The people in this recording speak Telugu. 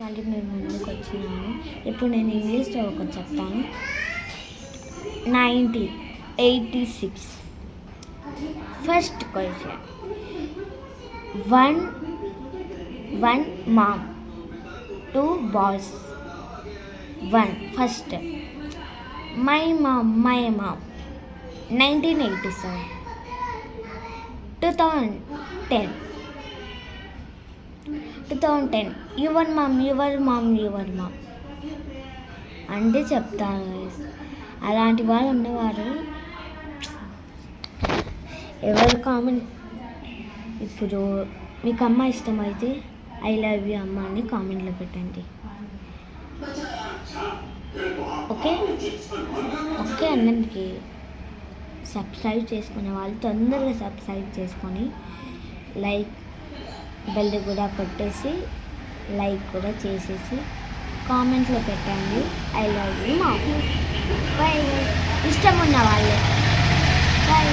మళ్ళీ నేను ముందుకు వచ్చినాను. ఇప్పుడు నేను ఇంగ్లీష్లో ఒకటి చెప్తాను. 1986 first question. One mom, 2 boys. First my mom 1987. 2010 your mom అంటే చెప్తాను. అలాంటి వాళ్ళు ఉండేవారు. ఎవరు కామెంట్ ఇప్పుడు మీకు అమ్మ ఇష్టమైతే ఐ లవ్ యూ అమ్మ అని కామెంట్లో పెట్టండి. ఓకే అందరికి సబ్స్క్రైబ్ చేసుకునే వాళ్ళు తొందరగా సబ్స్క్రైబ్ చేసుకొని బెల్ కూడా కొట్టేసి లైక్ కూడా చేసేసి కామెంట్లో పెట్టండి I love you mom. Bye ఇష్టం ఉన్న వాళ్ళే. బై.